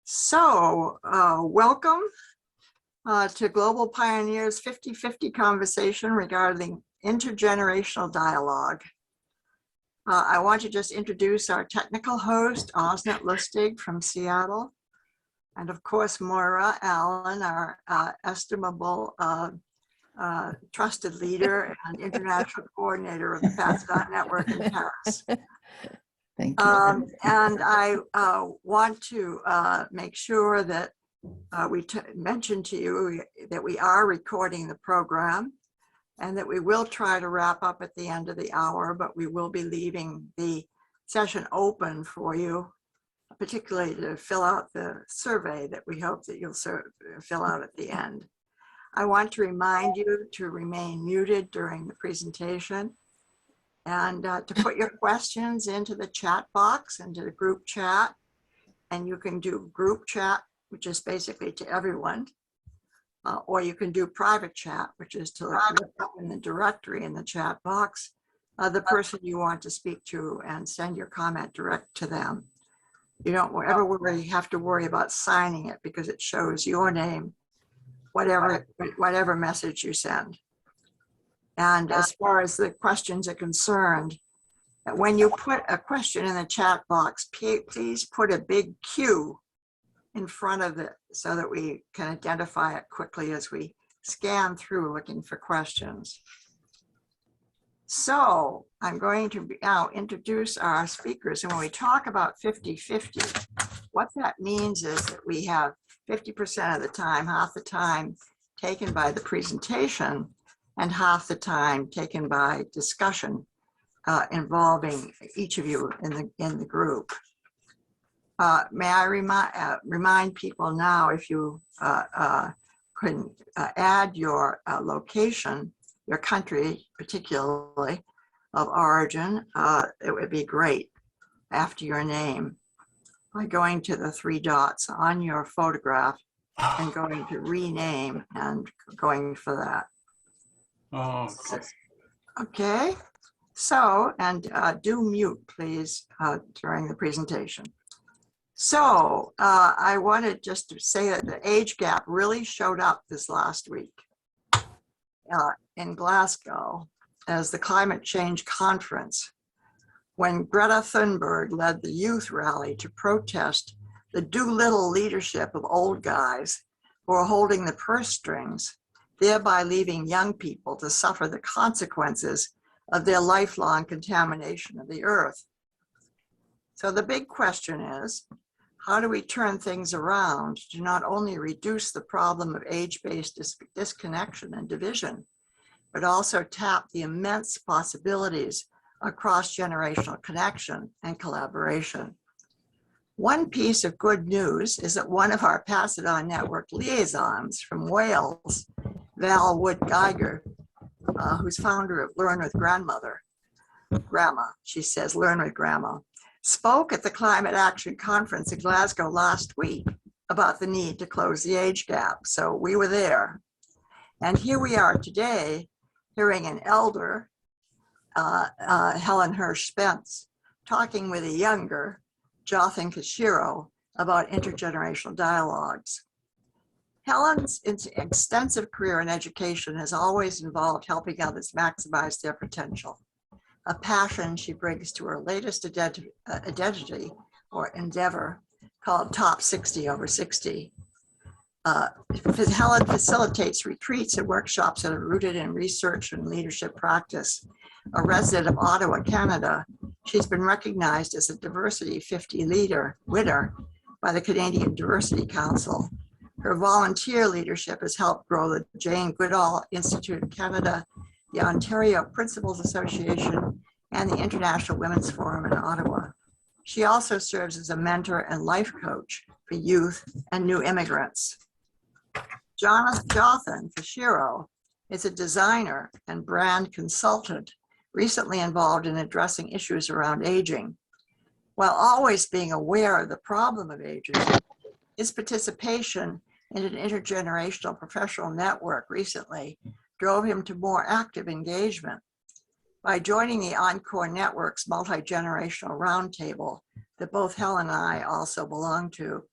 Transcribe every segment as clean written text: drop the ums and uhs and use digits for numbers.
So, welcome to Global Pioneers 50/50 conversation regarding intergenerational dialogue. I want to just introduce our technical host, Osnet Lustig from Seattle, and of course, Moira Allen, our estimable trusted leader and international coordinator of the Pasadena Network in Paris. Thank you. And I want to make sure that we mention to you that we are recording the program and that we will try to wrap up at the end of the hour, but we will be leaving the session open for you, particularly to fill out the survey that we hope that you'll fill out at the end. I want to remind you to remain muted during the presentation and to put your questions into the chat box, into the group chat. And you can do group chat, which is basically to everyone, or you can do private chat, which is to look up in the directory in the chat box, the person you want to speak to and send your comment direct to them. You don't ever have to worry about signing it because it shows your name, whatever message you send. And as far as the questions are concerned, when you put a question in the chat box, please put a big Q in front of it so that we can identify it quickly as we scan through looking for questions. So I'm going to now introduce our speakers. And when we talk about 50/50, what that means is that we have 50% of the time, half the time taken by the presentation and half the time taken by discussion involving each of you in the group. May I remind people now, if you could add your location, your country particularly of origin, it would be great after your name by going to the 3 dots on your photograph and going to rename and going for that. Oh, okay. So, and do mute, please, during the presentation. So, I wanted just to say that the age gap really showed up this last week in Glasgow as the climate change conference, when Greta Thunberg led the youth rally to protest the do-little leadership of old guys who are holding the purse strings, thereby leaving young people to suffer the consequences of their lifelong contamination of the earth. So the big question is, how do we turn things around to not only reduce the problem of age-based disconnection and division, but also tap the immense possibilities of cross-generational connection and collaboration? One piece of good news is that one of our Pasadena Network liaisons from Wales, Val Wood-Geiger, who's founder of Learn with Grandma, she says, Learn with Grandma, spoke at the Climate Action Conference in Glasgow last week about the need to close the age gap. So we were there. And here we are today hearing an elder, Helen Hirsh-Spence, talking with a younger Jothan Cashero about intergenerational dialogues. Helen's extensive career in education has always involved helping others maximize their potential, a passion she brings to her latest identity or endeavor called Top 60 Over 60. Helen facilitates retreats and workshops that are rooted in research and leadership practice. A resident of Ottawa, Canada, she's been recognized as a Diversity 50 winner by the Canadian Diversity Council. Her volunteer leadership has helped grow the Jane Goodall Institute of Canada, the Ontario Principals Association, and the International Women's Forum in Ottawa. She also serves as a mentor and life coach for youth and new immigrants. Jothan Cashero is a designer and brand consultant recently involved in addressing issues around aging. While always being aware of the problem of aging, his participation in an intergenerational professional network recently drove him to more active engagement. By joining the Encore Network's multi-generational roundtable that both Helen and I also belong to,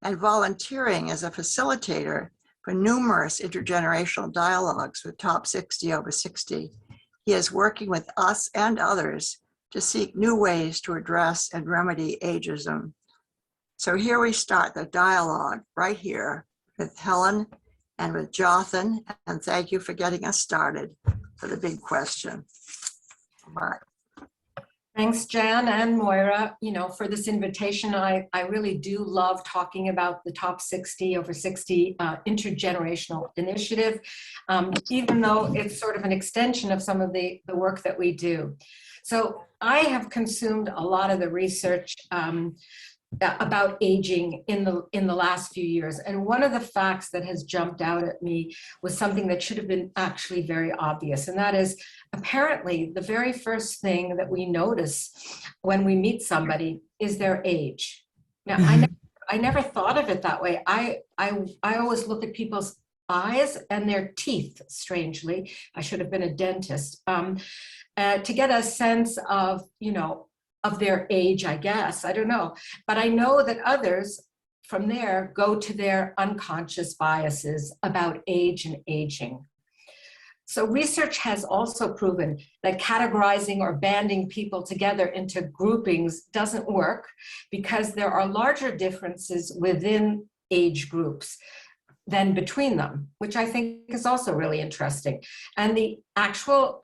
and volunteering as a facilitator for numerous intergenerational dialogues with top 60 over 60. He is working with us and others to seek new ways to address and remedy ageism. So here we start the dialogue right here with Helen and with Jothan, and thank you for getting us started for the big question. Bye. Thanks, Jan and Moira, for this invitation. I really do love talking about the top 60 over 60 intergenerational initiative, even though it's sort of an extension of some of the work that we do. So I have consumed a lot of the research about aging in the last few years. And one of the facts that has jumped out at me was something that should have been actually very obvious. And that is, apparently, the very first thing that we notice when we meet somebody is their age. Now, I never thought of it that way. I always look at people's eyes and their teeth, strangely. I should have been a dentist, to get a sense of, of their age, I guess. I don't know. But I know that others from there go to their unconscious biases about age and aging. So research has also proven that categorizing or banding people together into groupings doesn't work because there are larger differences within age groups than between them, which I think is also really interesting. And the actual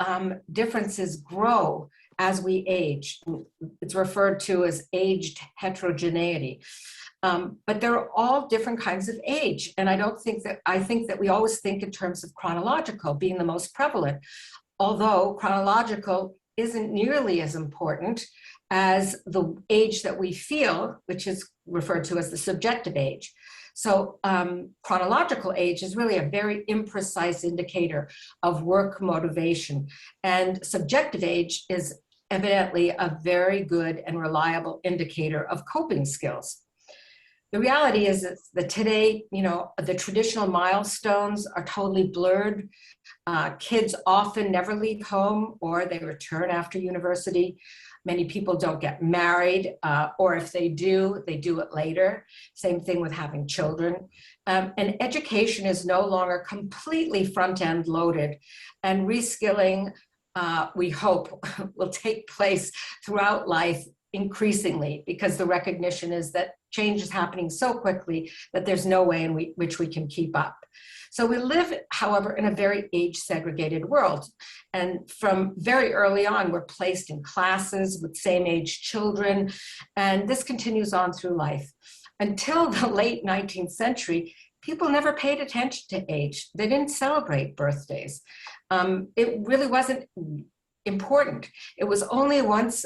differences grow as we age. It's referred to as aged heterogeneity. But there are all different kinds of age. And I think that we always think in terms of chronological being the most prevalent, although chronological isn't nearly as important as the age that we feel, which is referred to as the subjective age. So chronological age is really a very imprecise indicator of work motivation. And subjective age is evidently a very good and reliable indicator of coping skills. The reality is that today, the traditional milestones are totally blurred. Kids often never leave home or they return after university. Many people don't get married, or if they do it later. Same thing with having children. And education is no longer completely front-end loaded, and reskilling, we hope, will take place throughout life increasingly, because the recognition is that change is happening so quickly that there's no way in which we can keep up. So we live, however, in a very age-segregated world. And from very early on, we're placed in classes with same-age children, and this continues on through life. Until the late 19th century, people never paid attention to age. They didn't celebrate birthdays. It really wasn't important. It was only once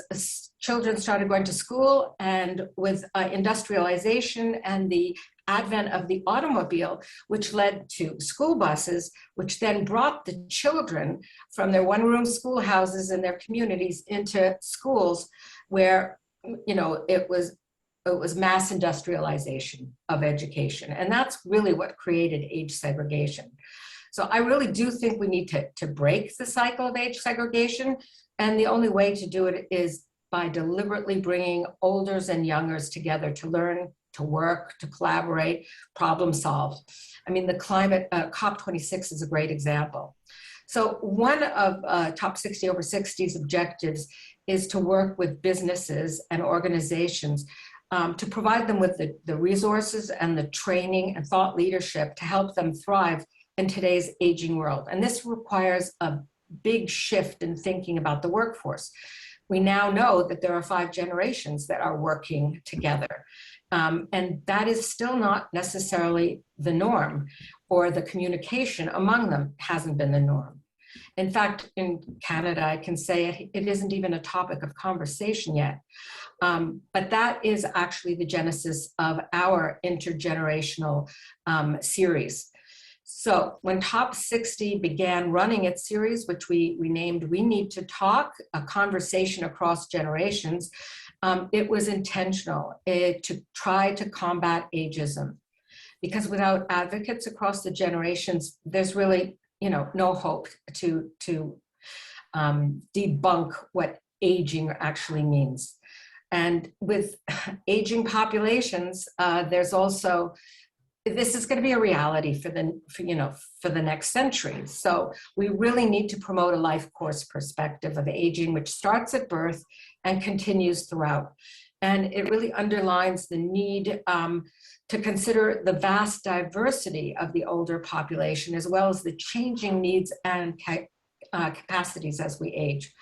children started going to school and with industrialization and the advent of the automobile, which led to school buses, which then brought the children from their one-room schoolhouses and their communities into schools where, it was mass industrialization of education. And that's really what created age segregation. So I really do think we need to break the cycle of age segregation. And the only way to do it is by deliberately bringing olders and youngers together to learn, to work, to collaborate, problem solve. I mean, the climate, COP26 is a great example. So one of top 60 over 60's objectives is to work with businesses and organizations to provide them with the resources and the training and thought leadership to help them thrive in today's aging world. And this requires a big shift in thinking about the workforce. We now know that there are 5 generations that are working together. And that is still not necessarily the norm, or the communication among them hasn't been the norm. In fact, in Canada, I can say it isn't even a topic of conversation yet. But that is actually the genesis of our intergenerational series. So when Top 60 began running its series, which we named We Need to Talk, a conversation across generations, it was intentional to try to combat ageism. Because without advocates across the generations, there's really no hope to debunk what aging actually means. And with aging populations, there's also, this is going to be a reality for the next century. So we really need to promote a life course perspective of aging, which starts at birth and continues throughout. And it really underlines the need to consider the vast diversity of the older population, as well as the changing needs and capacities as we age.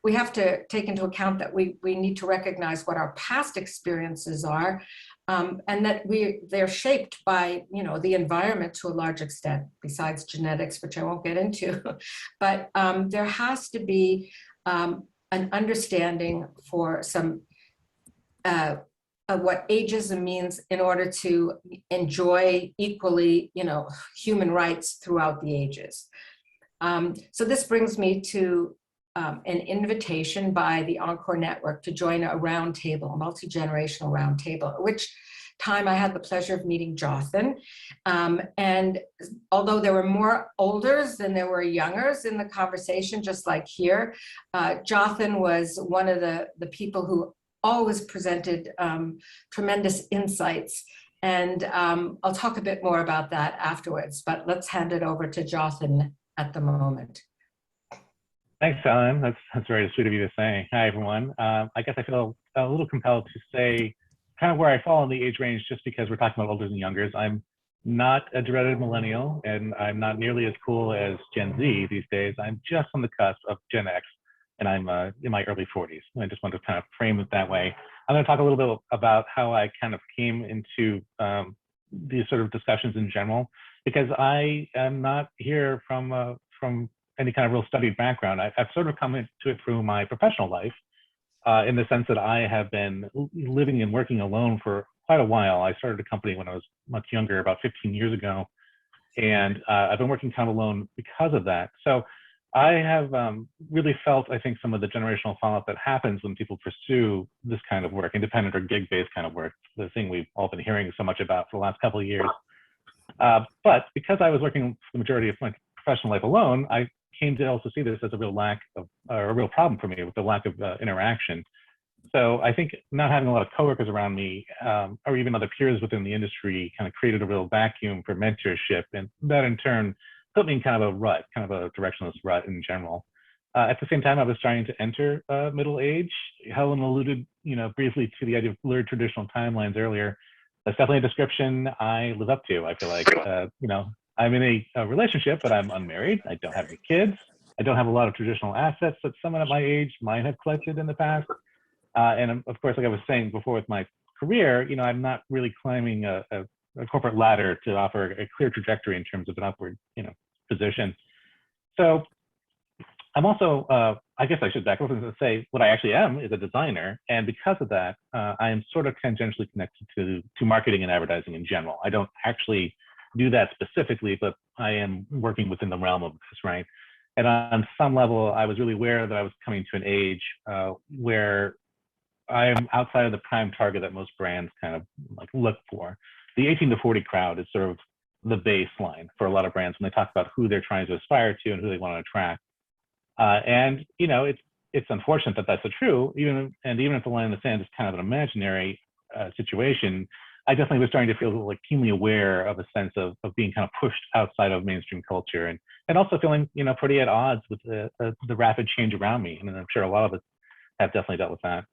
We have to take into account that we need to recognize what our past experiences are, and that they're shaped by the environment to a large extent, besides genetics, which I won't get into. But there has to be an understanding for some of what ageism means in order to enjoy equally, human rights throughout the ages. So this brings me to an invitation by the Encore Network to join a roundtable, a multi-generational roundtable, at which time I had the pleasure of meeting Jothan. And although there were more olders than there were youngers in the conversation, just like here, Jothan was one of the people who always presented tremendous insights. And I'll talk a bit more about that afterwards, but let's hand it over to Jothan at the moment. Thanks, Helen. That's very sweet of you to say. Hi, everyone. I guess I feel a little compelled to say kind of where I fall in the age range, just because we're talking about olders and youngers. I'm not a dreaded millennial, and I'm not nearly as cool as Gen Z these days. I'm just on the cusp of Gen X, and I'm in my early 40s. I just want to kind of frame it that way. I'm going to talk a little bit about how I kind of came into these sort of discussions in general, because I am not here from any kind of real studied background. I've sort of come into it through my professional life, in the sense that I have been living and working alone for quite a while. I started a company when I was much younger, about 15 years ago, and I've been working kind of alone because of that. So I have really felt, I think, some of the generational fallout that happens when people pursue this kind of work, independent or gig-based kind of work, the thing we've all been hearing so much about for the last couple of years. But because I was working the majority of my professional life alone, I came to also see this as a real lack of, or a real problem for me with the lack of interaction. So I think not having a lot of coworkers around me, or even other peers within the industry, kind of created a real vacuum for mentorship, and that in turn put me in kind of a rut, kind of a directionless rut in general. At the same time, I was starting to enter middle age. Helen alluded, briefly to the idea of blurred traditional timelines earlier. That's definitely a description I live up to. I feel like, I'm in a relationship, but I'm unmarried. I don't have any kids. I don't have a lot of traditional assets that someone at my age might have collected in the past. And of course, like I was saying before with my career, I'm not really climbing a corporate ladder to offer a clear trajectory in terms of an upward, position. So I'm also, I guess I should back up and say what I actually am is a designer. And because of that, I am sort of tangentially connected to marketing and advertising in general. I don't actually do that specifically, but I am working within the realm of this, right? And on some level, I was really aware that I was coming to an age where I am outside of the prime target that most brands kind of like look for. The 18 to 40 crowd is sort of the baseline for a lot of brands when they talk about who they're trying to aspire to and who they want to attract. And it's unfortunate that that's so true. Even if the line in the sand is kind of an imaginary situation, I definitely was starting to feel like keenly aware of a sense of being kind of pushed outside of mainstream culture, and also feeling pretty at odds with the rapid change around me. And I'm sure a lot of us have definitely dealt with that.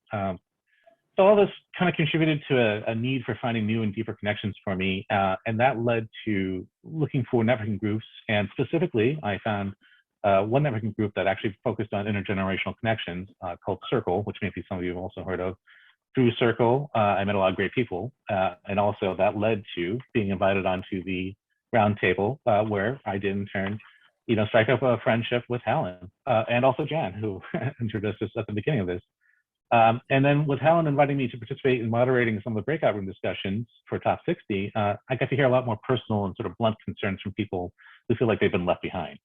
So all this kind of contributed to a need for finding new and deeper connections for me, and that led to looking for networking groups. And specifically, I found one networking group that actually focused on intergenerational connections called Circle, which maybe some of you have also heard of. Through Circle, I met a lot of great people, and also that led to being invited onto the roundtable, where I did in turn, strike up a friendship with Helen, and also Jan, who introduced us at the beginning of this. And then with Helen inviting me to participate in moderating some of the breakout room discussions for Top 60, I got to hear a lot more personal and sort of blunt concerns from people who feel like they've been left behind.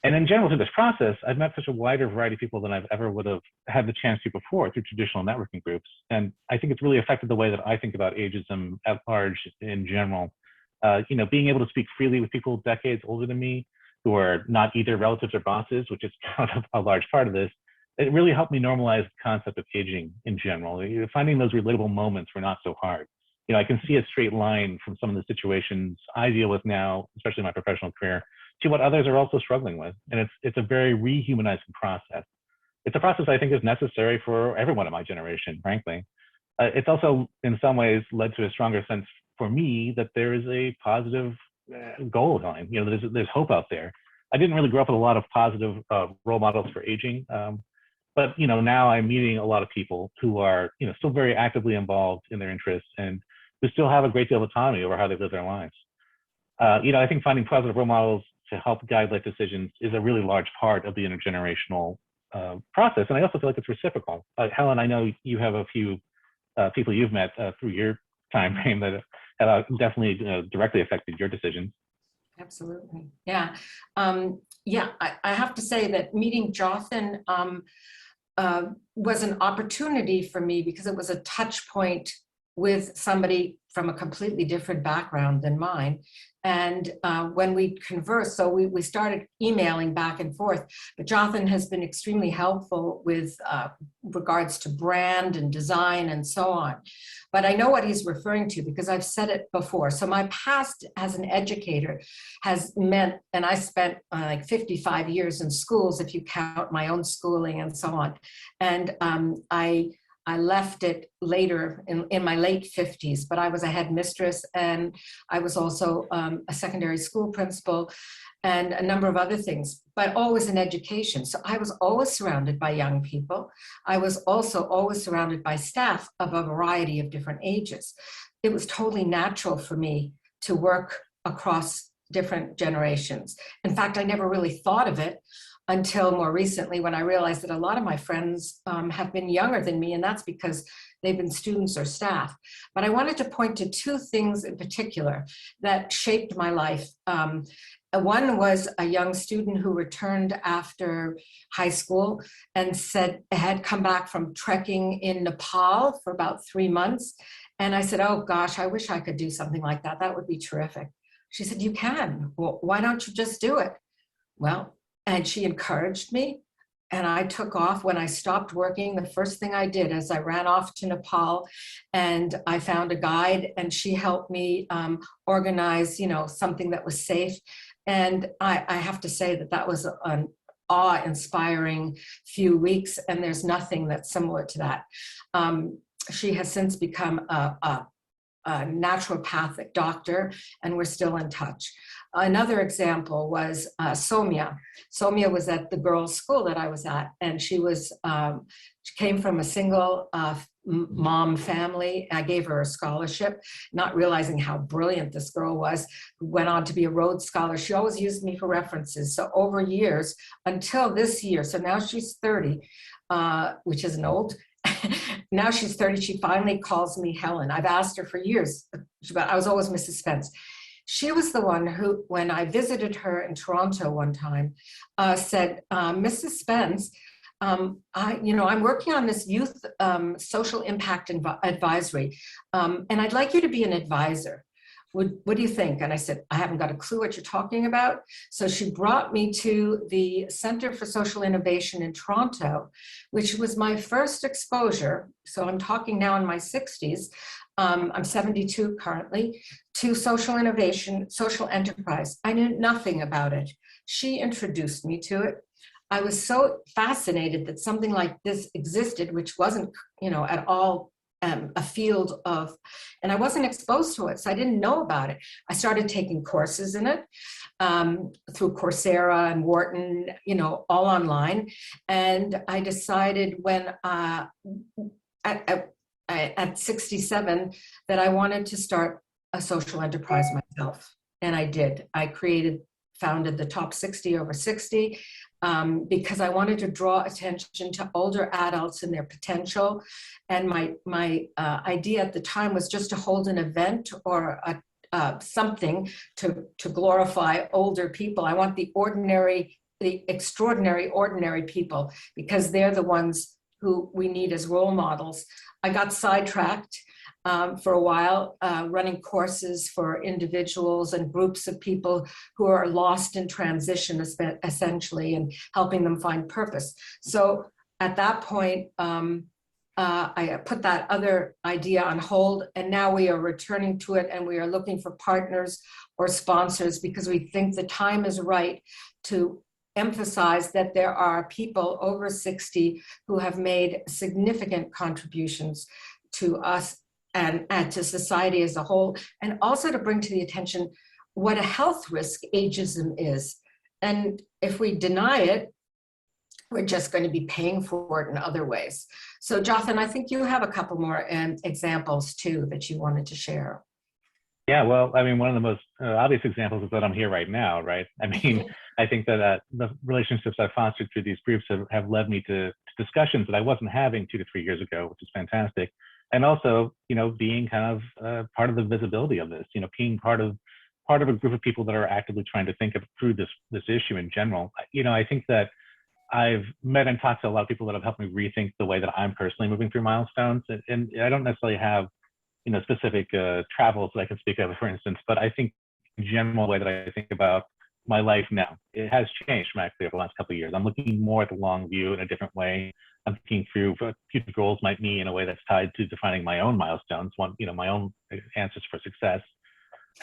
And in general, through this process, I've met such a wider variety of people than I've ever would have had the chance to before through traditional networking groups. And I think it's really affected the way that I think about ageism at large in general. Being able to speak freely with people decades older than me, who are not either relatives or bosses, which is kind of a large part of this, it really helped me normalize the concept of aging in general. Finding those relatable moments were not so hard. I can see a straight line from some of the situations I deal with now, especially in my professional career, to what others are also struggling with. And it's a very rehumanizing process. It's a process I think is necessary for everyone in my generation, frankly. It's also, in some ways, led to a stronger sense for me that there is a positive goal line. There's hope out there. I didn't really grow up with a lot of positive role models for aging, but now I'm meeting a lot of people who are still very actively involved in their interests and who still have a great deal of autonomy over how they live their lives. I think finding positive role models to help guide life decisions is a really large part of the intergenerational process, and I also feel like it's reciprocal. Helen, I know you have a few people you've met through your time frame that have definitely directly affected your decisions. Absolutely. Yeah. I have to say that meeting Jothan was an opportunity for me because it was a touch point with somebody from a completely different background than mine. And when we conversed, so we started emailing back and forth, but Jothan has been extremely helpful with regards to brand and design and so on. But I know what he's referring to because I've said it before. So my past as an educator has meant, and I spent like 55 years in schools, if you count my own schooling and so on. And I left it later in my late 50s, but I was a headmistress and I was also a secondary school principal and a number of other things, but always in education. So I was always surrounded by young people. I was also always surrounded by staff of a variety of different ages. It was totally natural for me to work across different generations. In fact, I never really thought of it until more recently when I realized that a lot of my friends have been younger than me, and that's because they've been students or staff. But I wanted to point to two things in particular that shaped my life. One was a young student who returned after high school and had come back from trekking in Nepal for about 3 months. And I said, oh gosh, I wish I could do something like that. That would be terrific. She said, you can. Well, why don't you just do it? Well, and she encouraged me, and I took off. When I stopped working, the first thing I did is I ran off to Nepal, and I found a guide, and she helped me organize, something that was safe. And I have to say that was an awe-inspiring few weeks, and there's nothing that's similar to that. She has since become a naturopathic doctor, and we're still in touch. Another example was Somia. Somia was at the girls' school that I was at, and she came from a single mom family. I gave her a scholarship, not realizing how brilliant this girl was, who went on to be a Rhodes Scholar. She always used me for references. So over years, until this year, so now she's 30, which isn't old. Now she's 30, she finally calls me Helen. I've asked her for years, but I was always Mrs. Spence. She was the one who, when I visited her in Toronto one time, said, Mrs. Spence, I'm working on this youth social impact advisory, and I'd like you to be an advisor. What do you think? And I said, I haven't got a clue what you're talking about. So she brought me to the Center for Social Innovation in Toronto, which was my first exposure. So I'm talking now in my 60s. I'm 72 currently, to social innovation, social enterprise. I knew nothing about it. She introduced me to it. I was so fascinated that something like this existed, which wasn't, at all a field of, and I wasn't exposed to it, so I didn't know about it. I started taking courses in it through Coursera and Wharton, all online. And I decided when at 67 that I wanted to start a social enterprise myself. And I did. I founded the Top 60 over 60 because I wanted to draw attention to older adults and their potential. And my idea at the time was just to hold an event or something to glorify older people. I want the extraordinary, ordinary people, because they're the ones who we need as role models. I got sidetracked for a while, running courses for individuals and groups of people who are lost in transition, essentially, and helping them find purpose. So at that point, I put that other idea on hold, and now we are returning to it, and we are looking for partners or sponsors because we think the time is right to emphasize that there are people over 60 who have made significant contributions to us and to society as a whole, and also to bring to the attention what a health risk ageism is. And if we deny it, we're just going to be paying for it in other ways. So Jothan, I think you have a couple more examples too that you wanted to share. Yeah, well, I mean, one of the most obvious examples is that I'm here right now, right? I mean, I think that the relationships I've fostered through these groups have led me to discussions that I wasn't having 2 to 3 years ago, which is fantastic. And also, you know, being kind of part of the visibility of this, you know, being part of a group of people that are actively trying to think through this issue in general. You know, I think that I've met and talked to a lot of people that have helped me rethink the way that I'm personally moving through milestones. And I don't necessarily have, you know, specific travels that I can speak of, for instance, but I think in general way that I think about my life now, it has changed dramatically over the last couple of years. I'm looking more at the long view in a different way. I'm thinking through what future goals might mean in a way that's tied to defining my own milestones, you know, my own answers for success.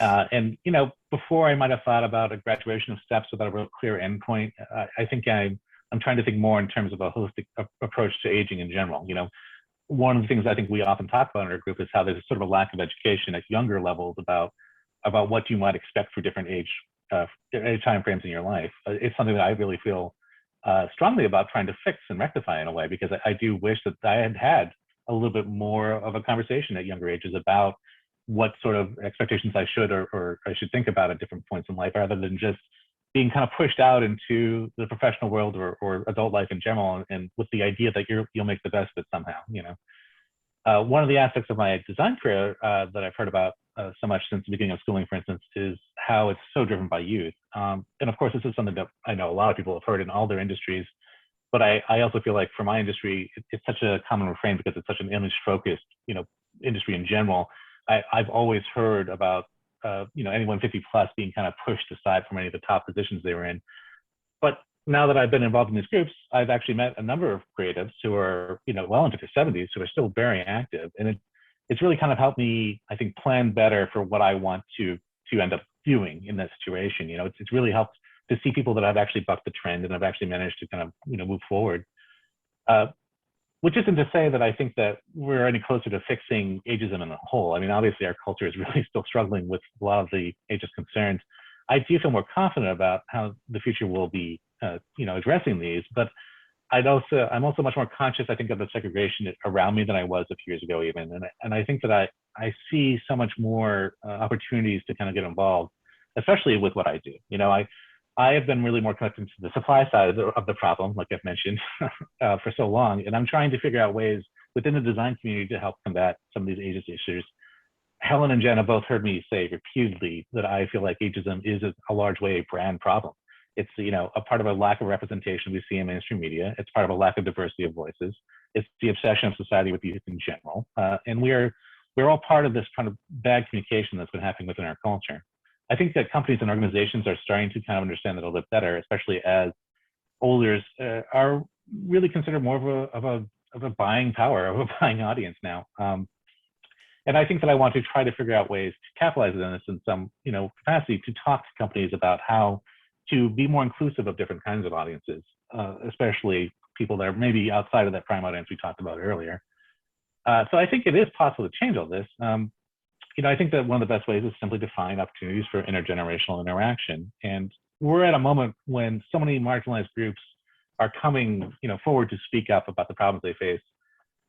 And, you know, before I might have thought about a graduation of steps without a real clear endpoint, I think I'm trying to think more in terms of a holistic approach to aging in general. You know, one of the things I think we often talk about in our group is how there's sort of a lack of education at younger levels about what you might expect for different age time frames in your life. It's something that I really feel strongly about trying to fix and rectify in a way, because I do wish that I had a little bit more of a conversation at younger ages about what sort of expectations I should or I should think about at different points in life, rather than just being kind of pushed out into the professional world or adult life in general, and with the idea that you'll make the best of it somehow. You know, one of the aspects of my design career that I've heard about so much since the beginning of schooling, for instance, is how it's so driven by youth. And of course, this is something that I know a lot of people have heard in all their industries, but I also feel like for my industry, it's such a common refrain because it's such an image-focused, you know, industry in general. I've always heard about you know, anyone 50 plus being kind of pushed aside from any of the top positions they were in. But now that I've been involved in these groups, I've actually met a number of creatives who are, you know, well into their 70s, who are still very active. And it's really kind of helped me, I think, plan better for what I want to end up doing in that situation. You know, it's really helped to see people that have actually bucked the trend and have actually managed to kind of, you know, move forward. Which isn't to say that I think that we're any closer to fixing ageism in a whole. I mean, obviously our culture is really still struggling with a lot of the ageist concerns. I do feel more confident about how the future will be, you know, addressing these, but I'm also much more conscious, I think, of the segregation around me than I was a few years ago even. And I think that I see so much more opportunities to kind of get involved, especially with what I do. You know, I have been really more connected to the supply side of the problem, like I've mentioned, for so long. And I'm trying to figure out ways within the design community to help combat some of these ageist issues. Helen and Jen have both heard me say repeatedly that I feel like ageism is a large way a brand problem. It's, you know, a part of a lack of representation we see in mainstream media. It's part of a lack of diversity of voices. It's the obsession of society with youth in general. And we're all part of this kind of bad communication that's been happening within our culture. I think that companies and organizations are starting to kind of understand that a little bit better, especially as olders are really considered more of a buying power, of a buying audience now. And I think that I want to try to figure out ways to capitalize on this in some, you know, capacity to talk to companies about how to be more inclusive of different kinds of audiences, especially people that are maybe outside of that prime audience we talked about earlier. So I think it is possible to change all this. You know, I think that one of the best ways is simply to find opportunities for intergenerational interaction. And we're at a moment when so many marginalized groups are coming, you know, forward to speak up about the problems they face.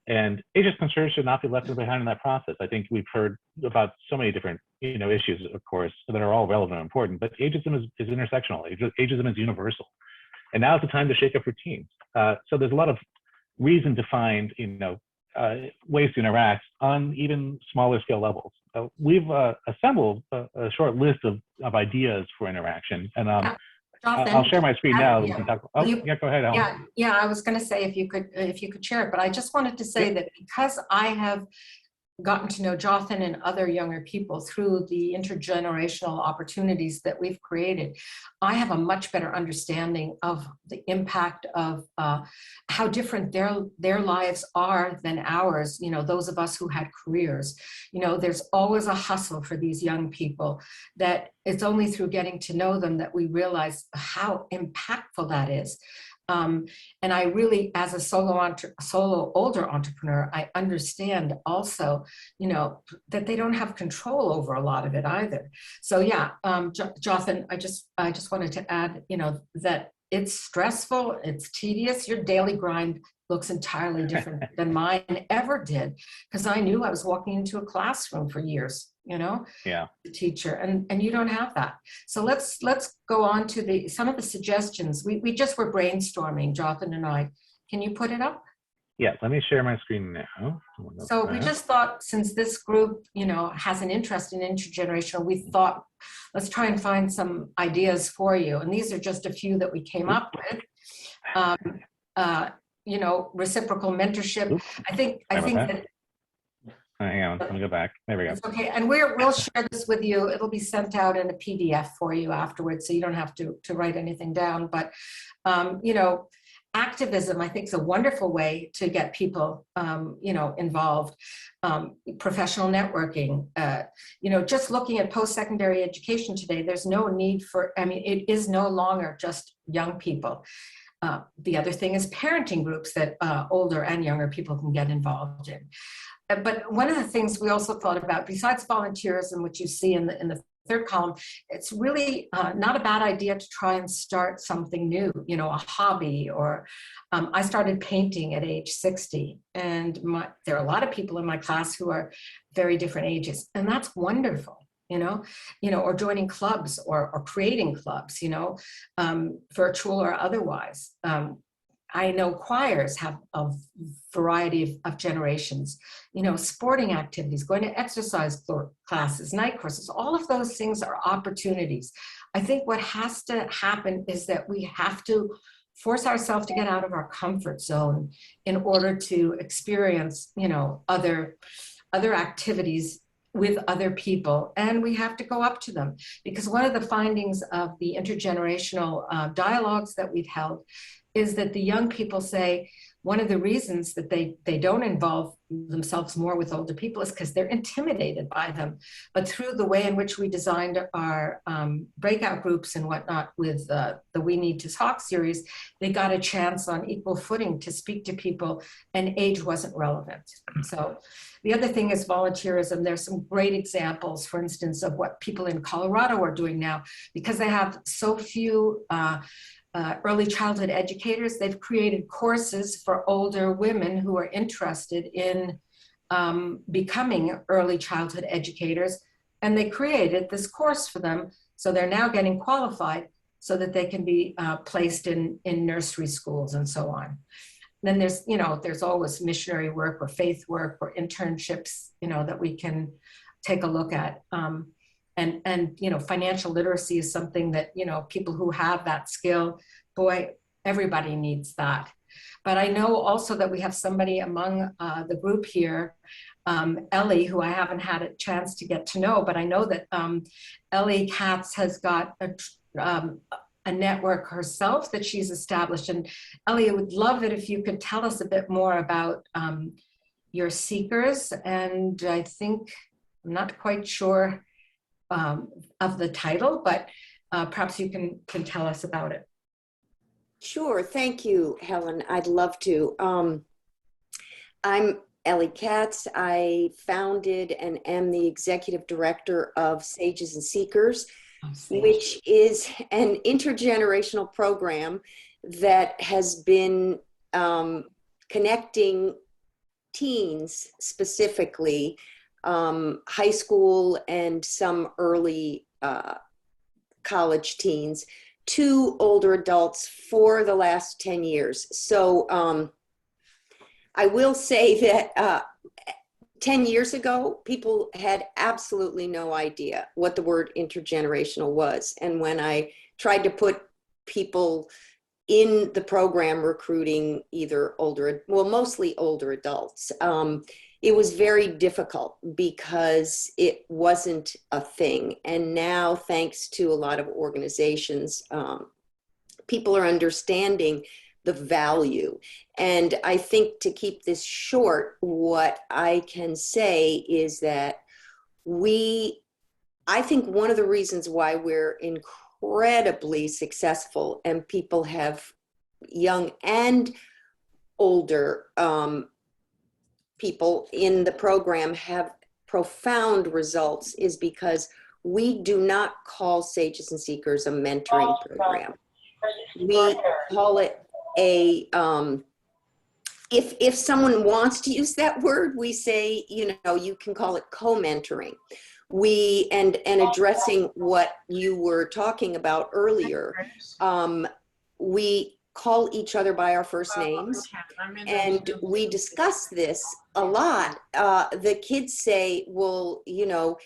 And ageist concerns should not be left behind in that process. I think we've heard about so many different, you know, issues, of course, that are all relevant and important, but ageism is intersectional. Ageism is universal. And now is the time to shake up routines. So there's a lot of reason to find, you know, ways to interact on even smaller scale levels. We've assembled a short list of ideas for interaction, and I'll share my screen now. We can talk. Oh, yeah, go ahead, Helen. Yeah. I was going to say if you could share it, but I just wanted to say that because I have gotten to know Jothan and other younger people through the intergenerational opportunities that we've created, I have a much better understanding of the impact of how different their lives are than ours, you know, those of us who had careers. You know, there's always a hustle for these young people that it's only through getting to know them that we realize how impactful that is. And I really, as a solo older entrepreneur, I understand also, you know, that they don't have control over a lot of it either. So yeah, Jothan, I just wanted to add, you know, that it's stressful, it's tedious. Your daily grind looks entirely different than mine ever did, because I knew I was walking into a classroom for years, you know, Yeah. the teacher, and you don't have that. So let's go on to some of the suggestions. We just were brainstorming, Jothan and I. Can you put it up? Yeah, let me share my screen now. So we just thought, since this group, you know, has an interest in intergenerational, we thought, let's try and find some ideas for you. And these are just a few that we came up with. You know, reciprocal mentorship. Oops. I think that. Hang on, let me go back. There we go. It's okay, and we'll share this with you. It'll be sent out in a PDF for you afterwards, so you don't have to write anything down. But you know, activism, I think, is a wonderful way to get people, you know, involved. Professional networking. You know, just looking at post-secondary education today, there's no need for. I mean, it is no longer just young people. The other thing is parenting groups that older and younger people can get involved in. But one of the things we also thought about, besides volunteerism, which you see in the third column, it's really not a bad idea to try and start something new, you know, a hobby. Or I started painting at age 60, and there are a lot of people in my class who are very different ages, and that's wonderful. You know, or joining clubs or creating clubs, you know, virtual or otherwise. I know choirs have a variety of generations, you know, sporting activities, going to exercise classes, night courses, all of those things are opportunities. I think what has to happen is that we have to force ourselves to get out of our comfort zone in order to experience, you know, other activities with other people, and we have to go up to them, because one of the findings of the intergenerational dialogues that we've held is that the young people say one of the reasons that they don't involve themselves more with older people is because they're intimidated by them. But through the way in which we designed our breakout groups and whatnot with the We Need to Talk series, they got a chance on equal footing to speak to people, and age wasn't relevant. So the other thing is volunteerism. There's some great examples, for instance, of what people in Colorado are doing now, because they have so few early childhood educators. They've created courses for older women who are interested in becoming early childhood educators. And they created this course for them. So they're now getting qualified so that they can be placed in nursery schools and so on. Then there's, you know, there's always missionary work or faith work or internships, you know, that we can take a look at. And you know, financial literacy is something that, you know, people who have that skill, boy, everybody needs that. But I know also that we have somebody among the group here, Ellie, who I haven't had a chance to get to know, but I know that Ellie Katz has got a network herself that she's established. And Ellie, I would love it if you could tell us a bit more about your seekers. And I think, I'm not quite sure of the title, but perhaps you can tell us about it. Sure. Thank you, Helen. I'd love to. I'm Ellie Katz. I founded and am the executive director of Sages and Seekers, which is an intergenerational program that has been connecting teens, specifically high school and some early college teens, to older adults for the last 10 years. So I will say that 10 years ago, people had absolutely no idea what the word intergenerational was. And when I tried to put people in the program recruiting either mostly older adults, it was very difficult because it wasn't a thing. And now, thanks to a lot of organizations, people are understanding the value. And I think, to keep this short, what I can say is that I think one of the reasons why we're incredibly successful, and people have, young and older people in the program have profound results, is because we do not call Sages and Seekers a mentoring program. We call it a, if someone wants to use that word, we say, you know, you can call it co-mentoring. And addressing what you were talking about earlier, we call each other by our first names, and we discuss this a lot. The kids say, well, you know,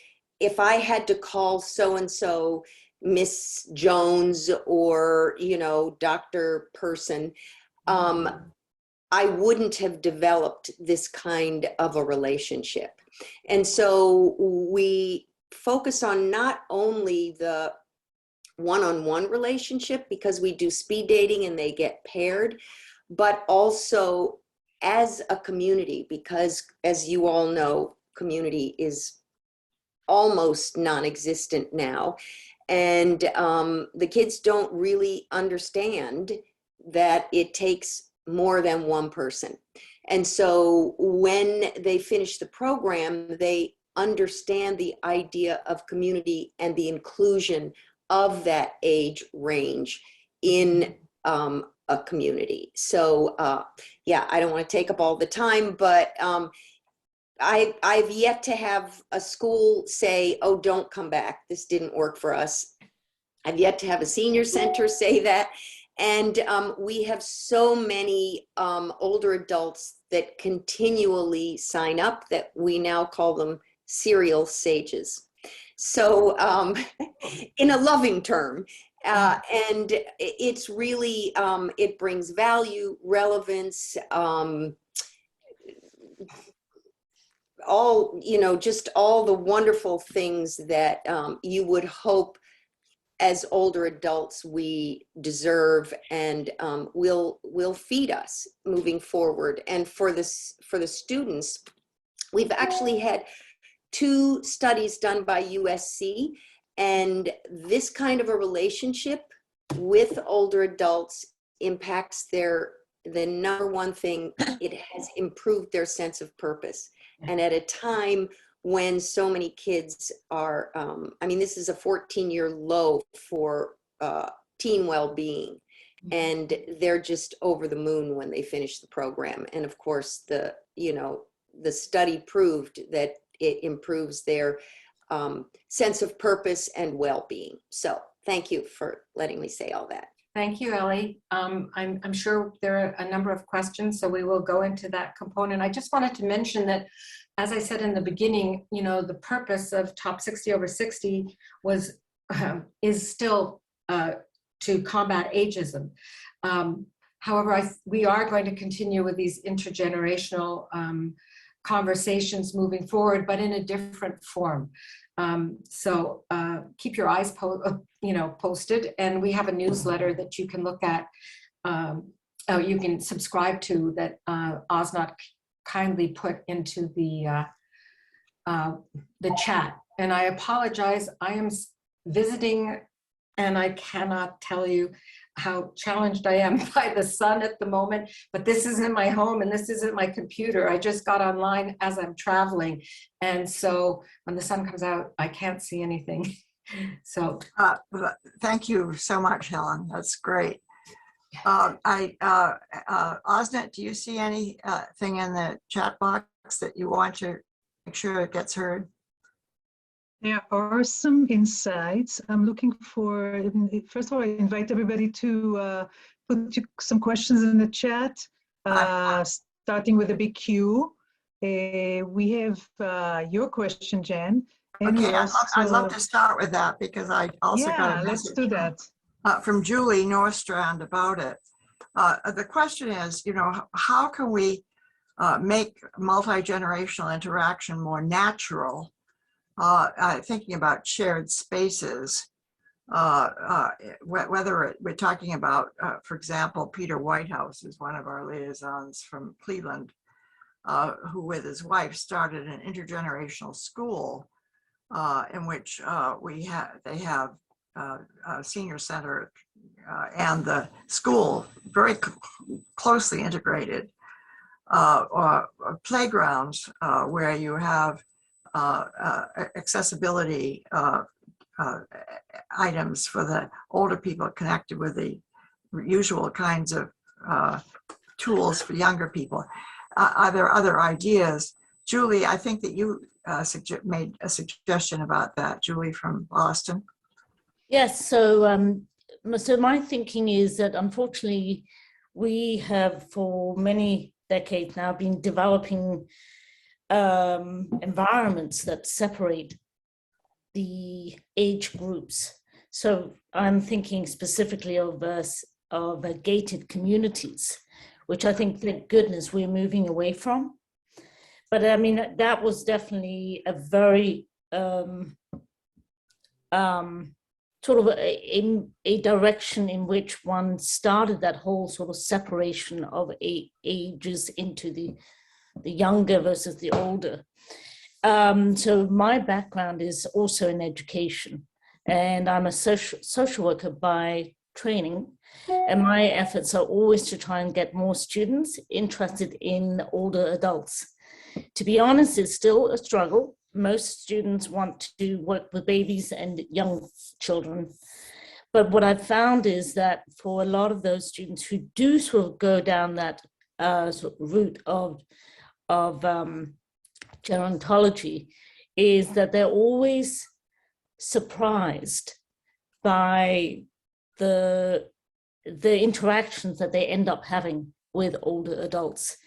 if I had to call so-and-so Miss Jones or, you know, Dr. Person, I wouldn't have developed this kind of a relationship. And so we focus on not only the one-on-one relationship, because we do speed dating and they get paired, but also as a community, because, as you all know, community is almost non-existent now. And the kids don't really understand that it takes more than one person. And so when they finish the program, they understand the idea of community and the inclusion of that age range in a community. So yeah, I don't want to take up all the time, but I've yet to have a school say, oh, don't come back, this didn't work for us. I've yet to have a senior center say that. And we have so many older adults that continually sign up that we now call them serial sages. So in a loving term, and it's really, it brings value, relevance, all, you know, just all the wonderful things that you would hope as older adults we deserve, and will feed us moving forward. And for the students, we've actually had 2 studies done by USC, and this kind of a relationship with older adults impacts the number one thing, it has improved their sense of purpose. And at a time when so many kids are, I mean, this is a 14-year low for teen well-being, and they're just over the moon when they finish the program. And of course, the study proved that it improves their sense of purpose and well-being. So thank you for letting me say all that. Thank you, Ellie. I'm sure there are a number of questions, so we will go into that component. I just wanted to mention that, as I said in the beginning, you know, the purpose of Top 60 over 60 was is still to combat ageism. However, we are going to continue with these intergenerational conversations moving forward, but in a different form. So keep your eyes posted, and we have a newsletter that you can look at, you can subscribe to, that Osnot kindly put into the chat. And I apologize, I am visiting, and I cannot tell you how challenged I am by the sun at the moment, but this isn't my home and this isn't my computer. I just got online as I'm traveling. And so when the sun comes out, I can't see anything. So thank you so much, Helen. That's great. Osnet, do you see anything in the chat box that you want to make sure it gets heard? There are some insights. I'm looking for, first of all, I invite everybody to put some questions in the chat, starting with a big Q. We have your question, Jen. Okay, I'd love to start with that, because I also got a message. Let's do that. From Julie Norstrand about it. The question is, you know, how can we make multi-generational interaction more natural, thinking about shared spaces, whether we're talking about, for example, Peter Whitehouse is one of our liaisons from Cleveland, who with his wife started an intergenerational school in which they have a senior center and the school very closely integrated, playgrounds where you have accessibility items for the older people connected with the usual kinds of tools for younger people. Are there other ideas? Julie, I think that you made a suggestion about that. Julie from Boston. Yes, so my thinking is that unfortunately we have for many decades now been developing environments that separate the age groups. So I'm thinking specifically of gated communities, which I think, thank goodness, we're moving away from. But I mean, that was definitely a very sort of a direction in which one started that whole sort of separation of ages into the younger versus the older. So my background is also in education, and I'm a social worker by training, and my efforts are always to try and get more students interested in older adults. To be honest, it's still a struggle. Most students want to work with babies and young children. But what I've found is that for a lot of those students who do sort of go down that sort of route of gerontology, is that they're always surprised by the interactions that they end up having with older adults.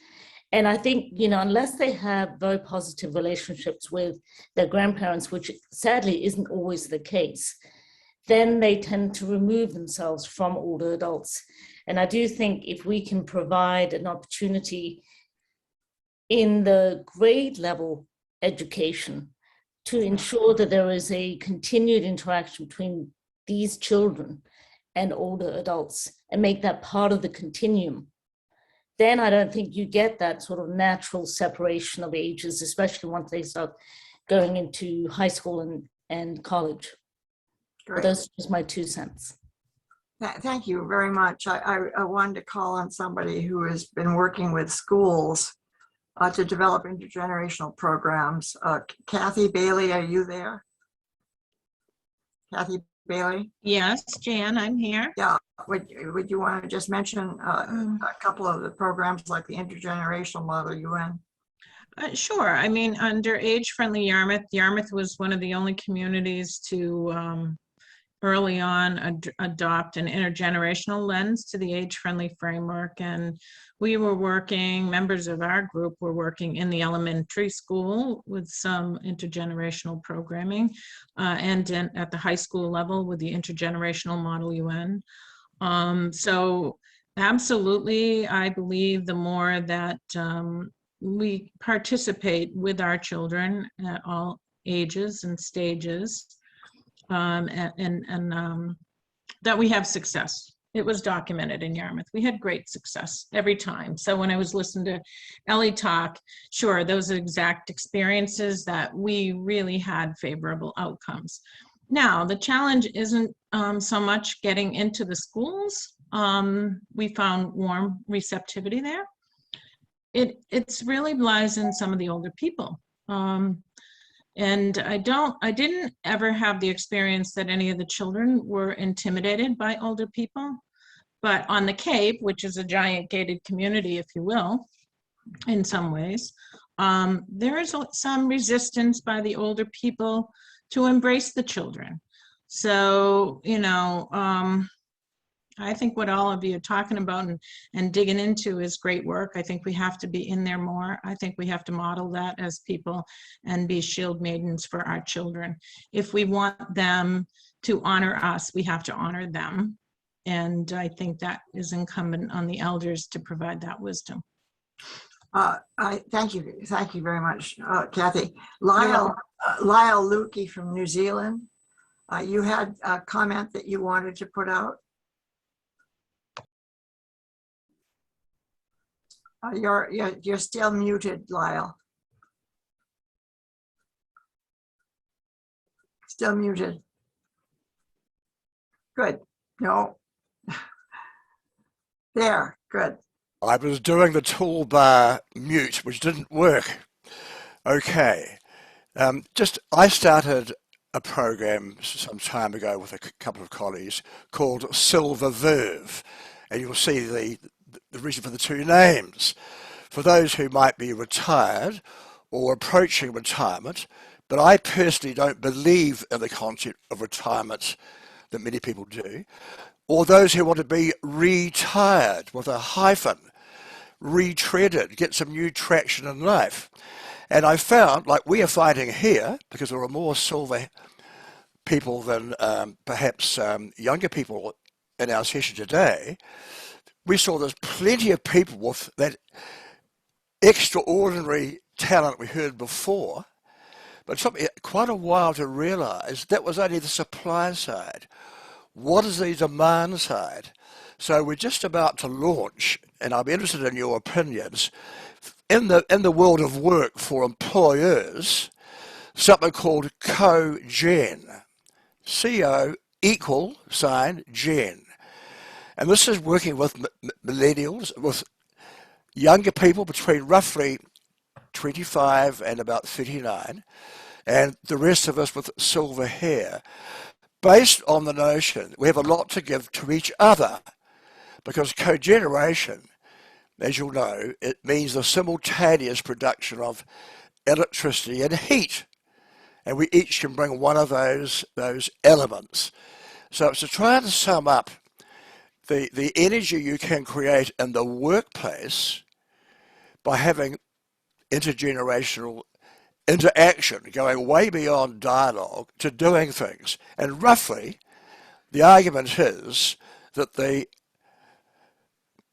And I think, you know, unless they have very positive relationships with their grandparents, which sadly isn't always the case, then they tend to remove themselves from older adults. And I do think if we can provide an opportunity in the grade level education to ensure that there is a continued interaction between these children and older adults and make that part of the continuum, then I don't think you get that sort of natural separation of ages, especially once they start going into high school and college. But those are just my 2 cents. Thank you very much. I wanted to call on somebody who has been working with schools to develop intergenerational programs. Kathy Bailey, are you there? Kathy Bailey? Yes, Jan, I'm here. Yeah. Would you want to just mention a couple of the programs like the Intergenerational Model UN? Sure. I mean, under Age-Friendly Yarmouth, Yarmouth was one of the only communities to early on adopt an intergenerational lens to the age-friendly framework. And we were working, members of our group were working in the elementary school with some intergenerational programming and at the high school level with the Intergenerational Model UN. So absolutely, I believe the more that we participate with our children at all ages and stages, and that we have success. It was documented in Yarmouth. We had great success every time. So when I was listening to Ellie talk, sure, those are exact experiences that we really had favorable outcomes. Now, the challenge isn't so much getting into the schools. We found warm receptivity there. It's really lies in some of the older people. And I didn't ever have the experience that any of the children were intimidated by older people. But on the Cape, which is a giant gated community, if you will, in some ways, there is some resistance by the older people to embrace the children. So, you know, I think what all of you are talking about and digging into is great work. I think we have to be in there more. I think we have to model that as people and be shield maidens for our children. If we want them to honor us, we have to honor them. And I think that is incumbent on the elders to provide that wisdom. I thank you very much, Kathy. Lyle Lukey from New Zealand. You had a comment that you wanted to put out. You're still muted, Lyle. Still muted. Good. No. There. Good. I was doing the toolbar mute, which didn't work. Okay. I started a program some time ago with a couple of colleagues called Silver Verve, and you'll see the reason for the two names. For those who might be retired or approaching retirement, but I personally don't believe in the concept of retirement that many people do, or those who want to be retired with a hyphen, retreaded, get some new traction in life. And I found, like we are finding here, because there are more silver people than perhaps younger people in our session today, we saw there's plenty of people with that extraordinary talent we heard before, but it took me quite a while to realize that was only the supply side. What is the demand side? So we're just about to launch, and I'm interested in your opinions, in the world of work for employers, something called CoGen. CO =Gen. And this is working with millennials, with younger people between roughly 25 and about 39, and the rest of us with silver hair, based on the notion we have a lot to give to each other, because cogeneration, as you'll know, it means the simultaneous production of electricity and heat, and we each can bring one of those elements. So it's to try and sum up the energy you can create in the workplace by having intergenerational interaction, going way beyond dialogue to doing things. And roughly, the argument is that the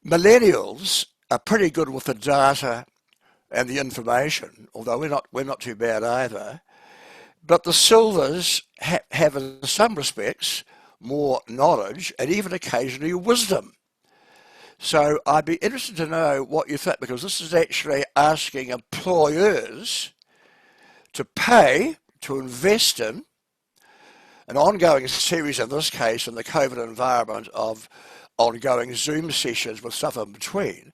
millennials are pretty good with the data and the information, although we're not too bad either. But the silvers have in some respects more knowledge and even occasionally wisdom. So I'd be interested to know what you think, because this is actually asking employers to pay, to invest in an ongoing series, in this case, in the COVID environment, of ongoing Zoom sessions with stuff in between,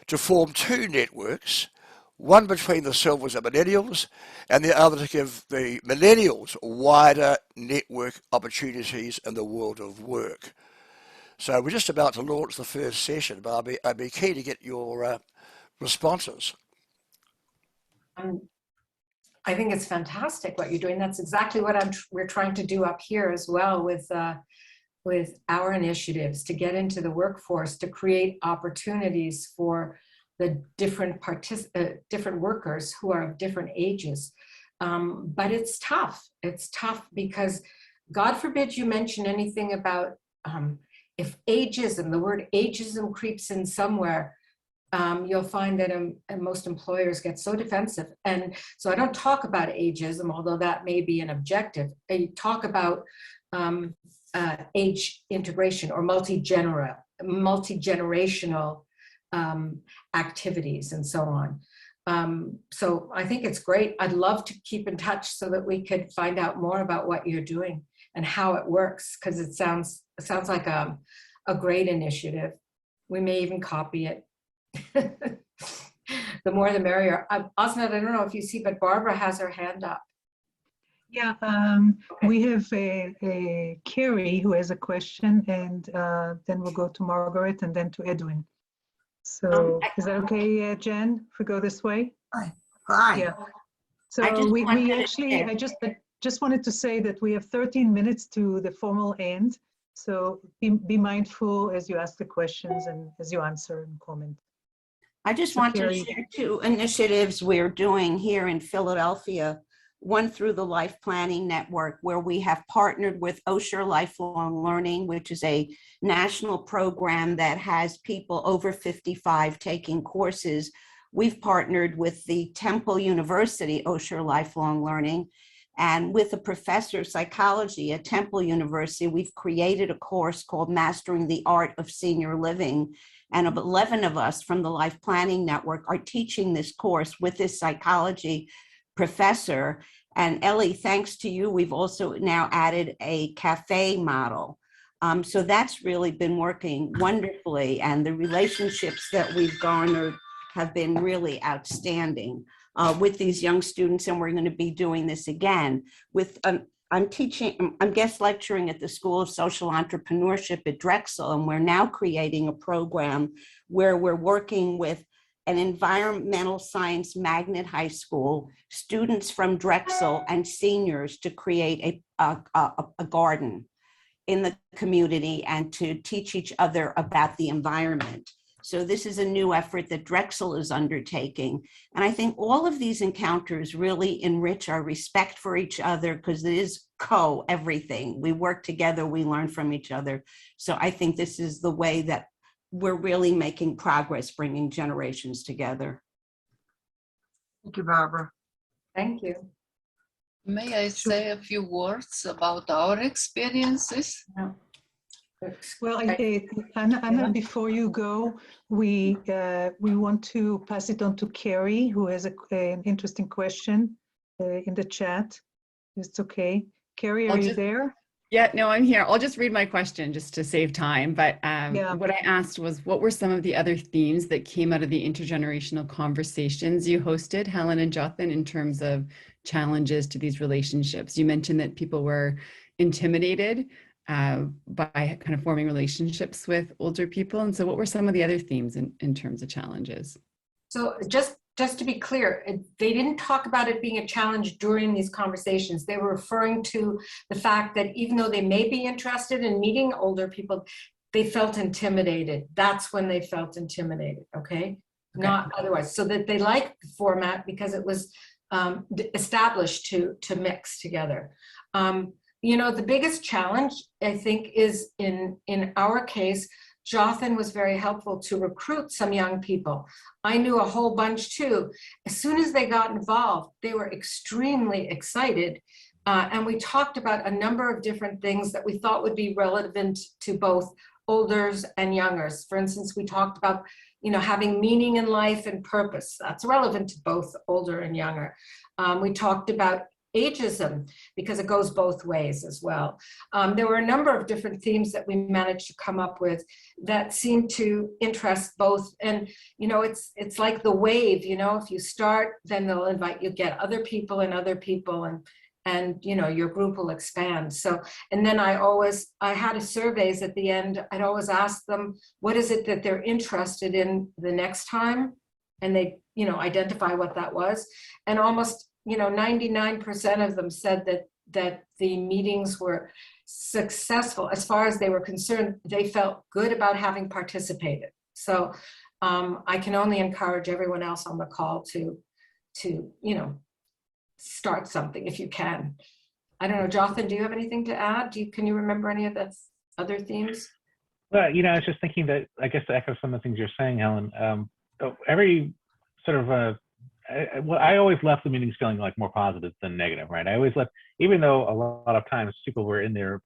to form two networks, one between the silvers and millennials, and the other to give the millennials wider network opportunities in the world of work. So we're just about to launch the first session, but I'd be keen to get your responses. I think it's fantastic what you're doing. That's exactly what we're trying to do up here as well with our initiatives, to get into the workforce, to create opportunities for the different workers who are of different ages. But it's tough. It's tough because, God forbid you mention anything about if ageism, the word ageism creeps in somewhere, you'll find that most employers get so defensive. And so I don't talk about ageism, although that may be an objective. I talk about age integration or multi-generational activities and so on. So I think it's great. I'd love to keep in touch so that we could find out more about what you're doing and how it works, because it sounds like a great initiative. We may even copy it. The more the merrier. Osnat, I don't know if you see, but Barbara has her hand up. Yeah, we have a Carrie who has a question, and then we'll go to Margaret and then to Edwin. So is that okay, Jen, if we go this way? Fine. Yeah. So I just wanted to say that we have 13 minutes to the formal end. So be mindful as you ask the questions and as you answer and comment. I just want to share two initiatives we're doing here in Philadelphia. One through the Life Planning Network, where we have partnered with Osher Lifelong Learning, which is a national program that has people over 55 taking courses we've partnered with the Temple University Osher Lifelong Learning, and with a professor of psychology at Temple University, we've created a course called Mastering the Art of Senior Living. And 11 of us from the Life Planning Network are teaching this course with this psychology professor. And Ellie, thanks to you, we've also now added a cafe model. So that's really been working wonderfully. And the relationships that we've garnered have been really outstanding with these young students. And we're going to be doing this again with, I'm guest lecturing at the School of Social Entrepreneurship at Drexel. And we're now creating a program where we're working with an environmental science magnet high school, students from Drexel and seniors to create a garden in the community and to teach each other about the environment. So this is a new effort that Drexel is undertaking. And I think all of these encounters really enrich our respect for each other because it is everything. We work together, we learn from each other. So I think this is the way that we're really making progress, bringing generations together. Thank you, Barbara. Thank you. May I say a few words about our experiences? Yeah. Well, Anna, before you go, we want to pass it on to Carrie, who has an interesting question in the chat. It's okay. Carrie, are you there? Yeah, no, I'm here. I'll just read my question just to save time. But what I asked was, what were some of the other themes that came out of the intergenerational conversations you hosted, Helen and Jothan, in terms of challenges to these relationships? You mentioned that people were intimidated by kind of forming relationships with older people. And so what were some of the other themes in terms of challenges? So just to be clear, they didn't talk about it being a challenge during these conversations. They were referring to the fact that even though they may be interested in meeting older people, they felt intimidated. That's when they felt intimidated, okay? Not otherwise. So that they liked the format because it was established to mix together. You know, the biggest challenge, I think, is in our case, Jothan was very helpful to recruit some young people. I knew a whole bunch too. As soon as they got involved, they were extremely excited. And we talked about a number of different things that we thought would be relevant to both olders and youngers. For instance, we talked about, you know, having meaning in life and purpose. That's relevant to both older and younger. We talked about ageism, because it goes both ways as well. There were a number of different themes that we managed to come up with that seemed to interest both. And, you know, it's like the wave, you know, if you start, then they'll invite you, get other people, and you know, your group will expand. So, and then I had a surveys at the end. I'd always ask them, what is it that they're interested in the next time? And they, you know, identify what that was. And almost, you know, 99% of them said that the meetings were successful. As far as they were concerned, they felt good about having participated. So I can only encourage everyone else on the call to you know, start something if you can. I don't know, Jothan, do you have anything to add? Can you remember any of the other themes? Well, you know, I was just thinking that, I guess to echo some of the things you're saying, Helen, every sort of I always left the meetings feeling like more positive than negative, right? I always left, even though a lot of times people were in there,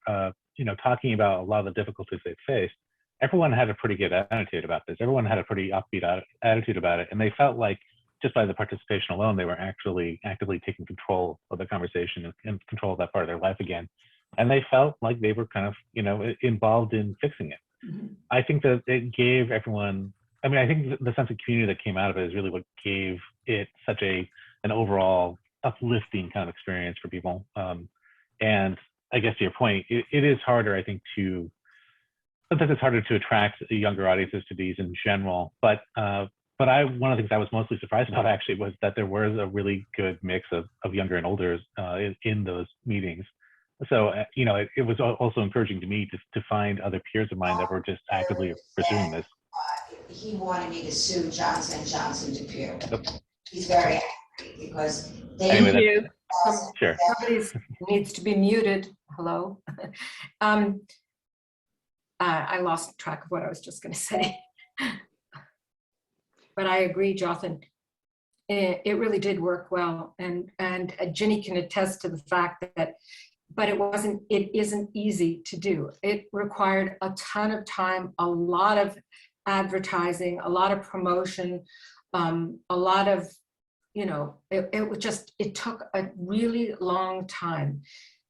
you know, talking about a lot of the difficulties they faced, everyone had a pretty good attitude about this. Everyone had a pretty upbeat attitude about it. And they felt like just by the participation alone, they were actually actively taking control of the conversation and control of that part of their life again. And they felt like they were kind of, you know, involved in fixing it. Mm-hmm. I think that it gave everyone, I mean, I think the sense of community that came out of it is really what gave it such an overall uplifting kind of experience for people. And I guess to your point, it is harder, I think, sometimes it's harder to attract younger audiences to these in general. But one of the things I was mostly surprised about actually was that there was a really good mix of younger and older in those meetings. So, you know, it was also encouraging to me to find other peers of mine that were just actively pursuing this. He wanted me to sue Johnson DePue. He's very angry because they anyway, sure. Somebody needs to be muted. Hello. I lost track of what I was just going to say. But I agree, Jothan. it really did work well. And Ginny can attest to the fact that, but it isn't easy to do. It required a ton of time, a lot of advertising, a lot of promotion, a lot of, it took a really long time.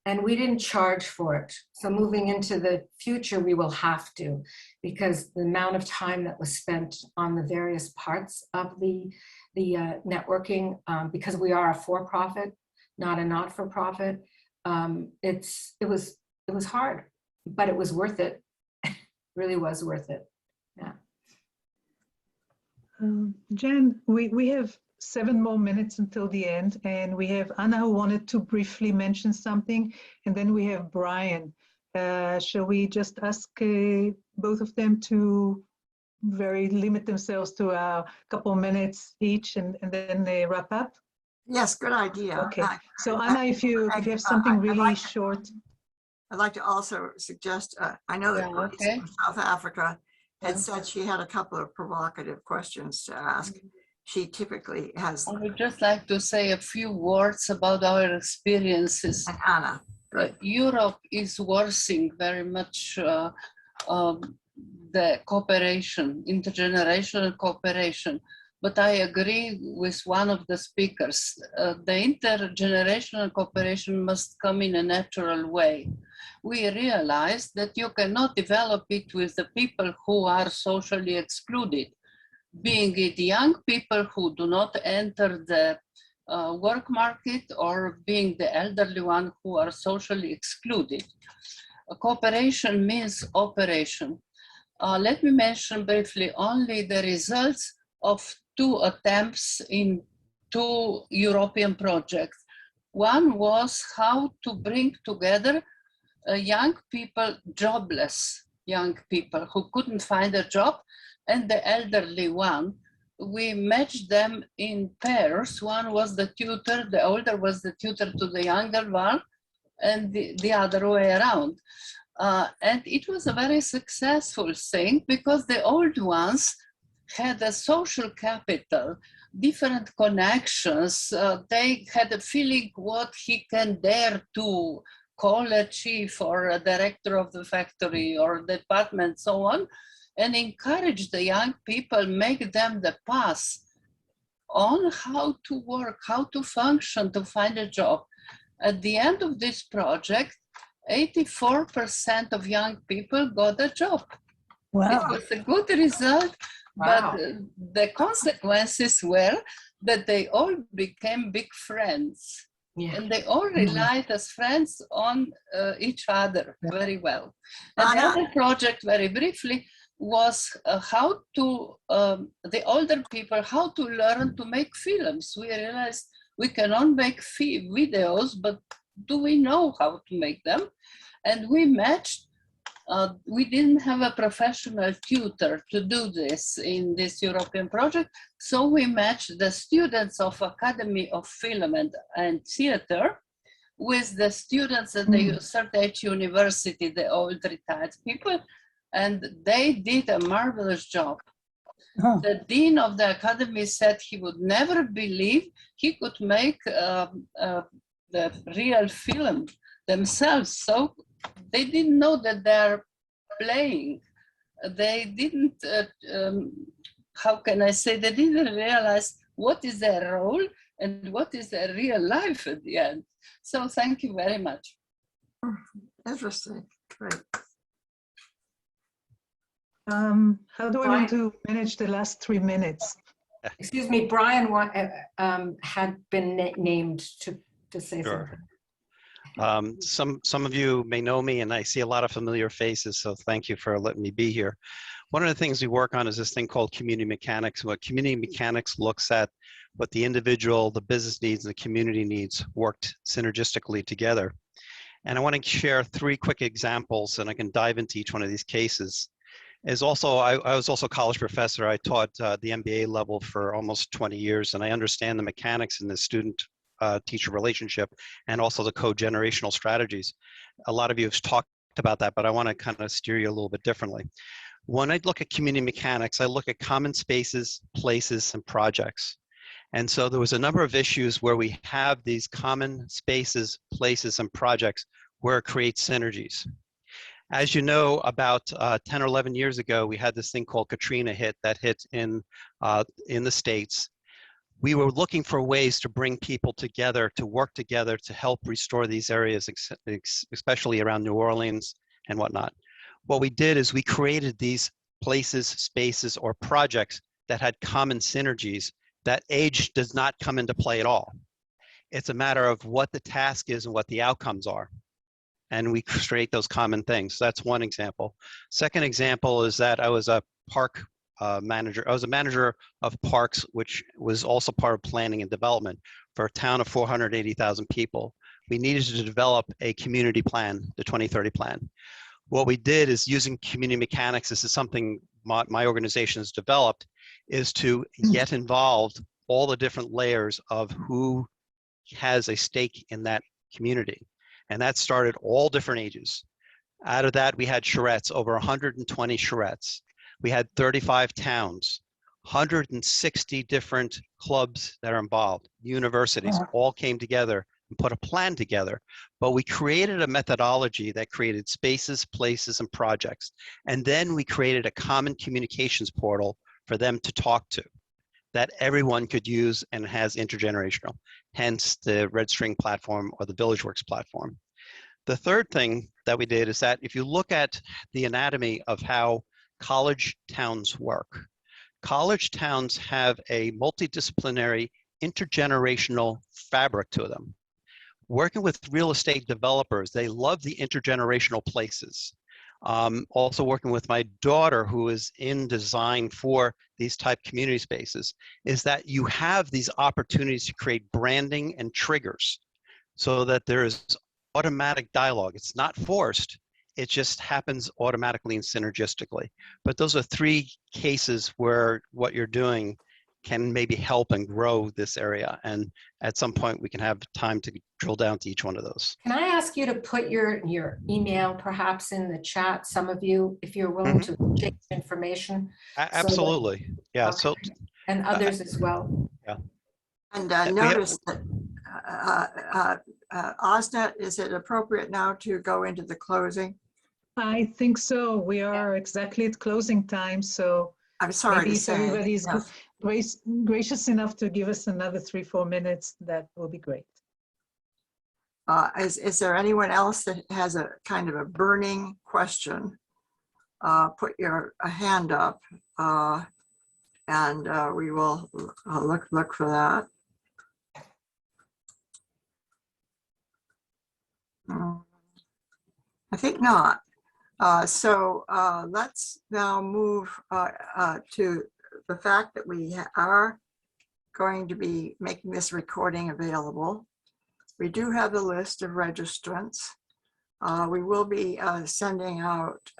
And we didn't charge for it. So moving into the future, we will have to, because the amount of time that was spent on the various parts of the networking, because we are a for-profit, not a not-for-profit, it was hard, but it was worth it. Really was worth it. Yeah. Jen, we have 7 more minutes until the end, and we have Anna who wanted to briefly mention something, and then we have Brian. Shall we just ask both of them to very limit themselves to a couple minutes each, and then they wrap up? Yes, good idea. Okay, so Anna, if you have something really short. I'd like to also suggest, I know that Grace from South Africa had said she had a couple of provocative questions to ask. She typically has. I would just like to say a few words about our experiences. And Anna. Europe is worsening very much the cooperation, intergenerational cooperation. But I agree with one of the speakers. The intergenerational cooperation must come in a natural way. We realize that you cannot develop it with the people who are socially excluded, being it young people who do not enter the work market, or being the elderly one who are socially excluded. Cooperation means operation. Let me mention briefly only the results of 2 attempts in 2 European projects. One was how to bring together young people, jobless young people who couldn't find a job, and the elderly one. We matched them in pairs. One was the tutor, the older was the tutor to the younger one, and the other way around. And it was a very successful thing, because the old ones had a social capital, different connections. They had a feeling what he can dare to call a chief or a director of the factory or department, so on, and encourage the young people, make them the path on how to work, how to function, to find a job. At the end of this project, 84% of young people got a job. Wow. It was a good result, but the consequences were that they all became big friends. Yeah. And they all relied as friends on each other very well. And the other project, very briefly, was how to, the older people, how to learn to make films. We realized we cannot make videos, but do we know how to make them? And we matched, we didn't have a professional tutor to do this in this European project, so we matched the students of Academy of Film and Theater with the students at the Certain University, the old retired people, and they did a marvelous job. The dean of the academy said he would never believe he could make the real film themselves. So they didn't know that they're playing. They didn't, how can I say, they didn't realize what is their role and what is their real life at the end. So thank you very much. Interesting, great. How do we want to manage the last 3 minutes? Excuse me, Brian had been named to say something. Some of you may know me, and I see a lot of familiar faces, so thank you for letting me be here. One of the things we work on is this thing called community mechanics. What community mechanics looks at what the individual, the business needs, and the community needs worked synergistically together. And I want to share 3 quick examples, and I can dive into each one of these cases. I was also a college professor. I taught the MBA level for almost 20 years, and I understand the mechanics in the student-teacher relationship and also the co-generational strategies. A lot of you have talked about that, but I want to kind of steer you a little bit differently. When I look at community mechanics, I look at common spaces, places, and projects. And so there was a number of issues where we have these common spaces, places, and projects where it creates synergies. As you know, about 10 or 11 years ago, we had this thing called Katrina that hit in the States. We were looking for ways to bring people together, to work together, to help restore these areas, especially around New Orleans and whatnot. What we did is we created these places, spaces, or projects that had common synergies that age does not come into play at all. It's a matter of what the task is and what the outcomes are. And we create those common things. So that's one example. Second example is that I was a park manager. I was a manager of parks, which was also part of planning and development for a town of 480,000 people. We needed to develop a community plan, the 2030 plan. What we did is using community mechanics, this is something my organization has developed, is to get involved all the different layers of who has a stake in that community. And that started all different ages. Out of that, we had charrettes, over 120 charrettes. We had 35 towns, 160 different clubs that are involved, universities, all came together and put a plan together. But we created a methodology that created spaces, places, and projects. And then we created a common communications portal for them to talk to that everyone could use and has intergenerational, hence the Red String platform or the VillageWorks platform. The third thing that we did is that if you look at the anatomy of how college towns work, college towns have a multidisciplinary intergenerational fabric to them. Working with real estate developers, they love the intergenerational places. Also working with my daughter who is in design for these type community spaces, is that you have these opportunities to create branding and triggers so that there is automatic dialogue. It's not forced, it just happens automatically and synergistically. But those are three cases where what you're doing can maybe help and grow this area. And at some point we can have time to drill down to each one of those. Can I ask you to put your email perhaps in the chat, some of you, if you're willing to take information? Absolutely. Yeah. Okay. So and others as well. Yeah. And notice that Osnet, is it appropriate now to go into the closing? I think so. We are exactly at closing time, so I'm sorry maybe to if say, everybody's gracious enough to give us another 3-4 minutes, that will be great. Is there anyone else that has a kind of a burning question? Put your hand up, and we will look for that. I think not. So let's now move to the fact that we are going to be making this recording available. We do have a list of registrants. We will be sending out,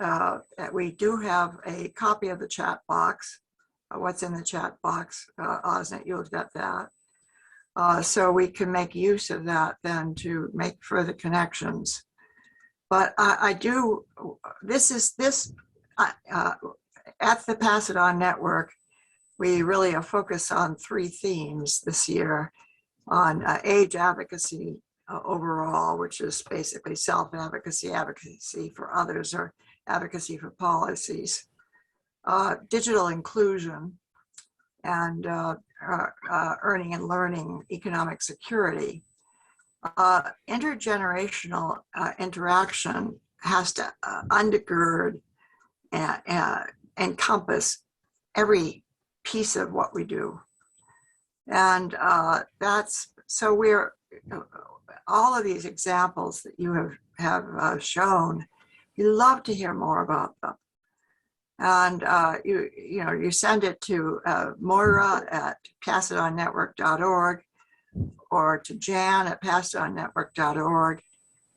we do have a copy of the chat box, what's in the chat box. Osnet, you'll get that. So we can make use of that then to make further connections. But at the Pass It On Network, we really focus on 3 themes this year on age advocacy overall, which is basically self-advocacy, advocacy for others, or advocacy for policies, digital inclusion, and earning and learning economic security. Intergenerational interaction has to undergird and encompass every piece of what we do. And so we're, all of these examples that you have shown, we love to hear more about them. And you send it to Moira at passitonnetwork.org or to Jan at passitonnetwork.org,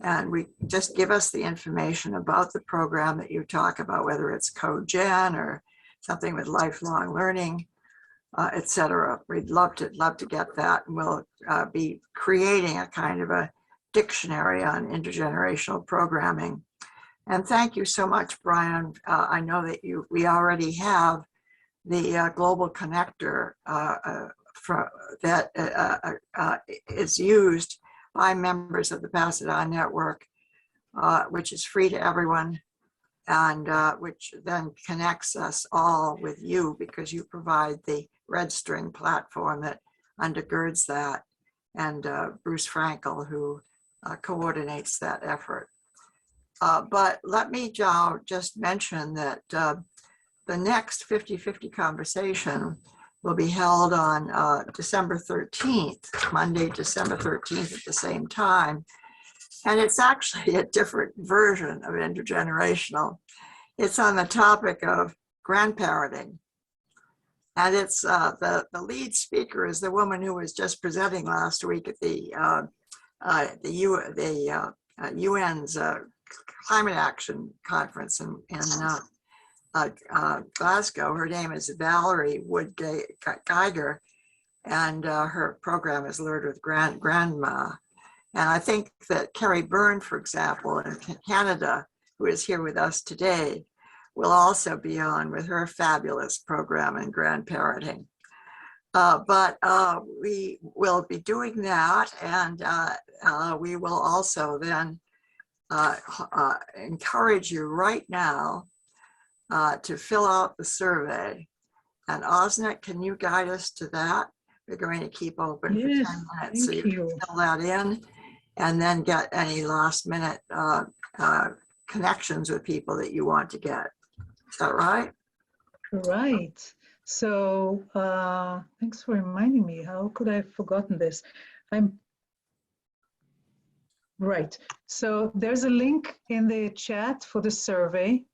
and we just give us the information about the program that you talk about, whether it's CoGen or something with lifelong learning, etc. We'd love to get that, and we'll be creating a kind of a dictionary on intergenerational programming. And thank you so much, Brian. I know that we already have the global connector is used by members of the Pass It On Network, which is free to everyone, and which then connects us all with you because you provide the red string platform that undergirds that, and Bruce Frankel, who coordinates that effort. But let me just mention that the next 50-50 conversation will be held on December 13th, Monday, December 13th at the same time. And it's actually a different version of intergenerational. It's on the topic of grandparenting. And it's the lead speaker is the woman who was just presenting last week at the UN's Climate Action Conference in Glasgow. Her name is Valerie Wood Geiger, and her program is Learned with Grandma. And I think that Carrie Byrne, for example, in Canada, who is here with us today, will also be on with her fabulous program in grandparenting. But we will be doing that, and we will also then encourage you right now to fill out the survey. And Osnet, can you guide us to that? We're going to keep open for 10 minutes, so you can fill that in and then get any last minute connections with people that you want to get. Is that right? Right. So thanks for reminding me. How could I have forgotten this? Right. So there's a link in the chat for the survey.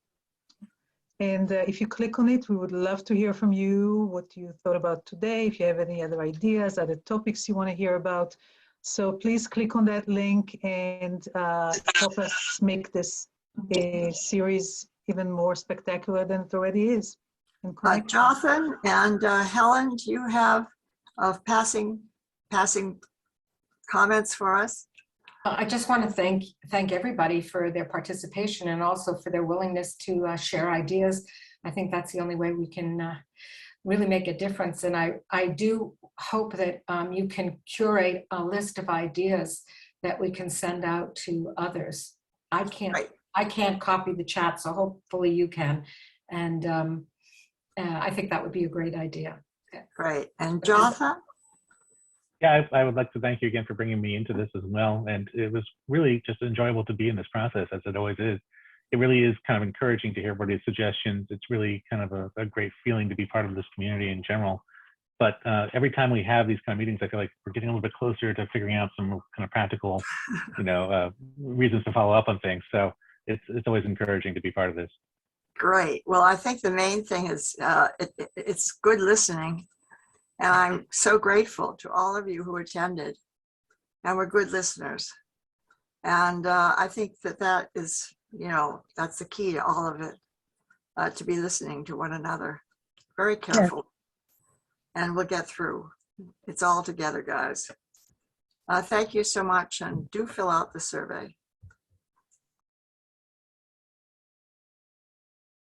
And if you click on it, we would love to hear from you, what you thought about today, if you have any other ideas, other topics you want to hear about. So please click on that link and help us make this a series even more spectacular than it already is. Jothan and Helen, do you have passing comments for us? I just want to thank everybody for their participation and also for their willingness to share ideas. I think that's the only way we can really make a difference. And I do hope that you can curate a list of ideas that we can send out to others. I can't copy the chat, so hopefully you can. And I think that would be a great idea. Great. And Jothan? Yeah, I would like to thank you again for bringing me into this as well. And it was really just enjoyable to be in this process, as it always is. It really is kind of encouraging to hear everybody's suggestions. It's really kind of a great feeling to be part of this community in general. But every time we have these kind of meetings, I feel like we're getting a little bit closer to figuring out some kind of practical, reasons to follow up on things. So it's always encouraging to be part of this. Great. Well, I think the main thing is it's good listening. And I'm so grateful to all of you who attended and were good listeners. And I think that is, that's the key to all of it, to be listening to one another. Very careful. Yeah. And we'll get through. It's all together, guys. Thank you so much, and do fill out the survey.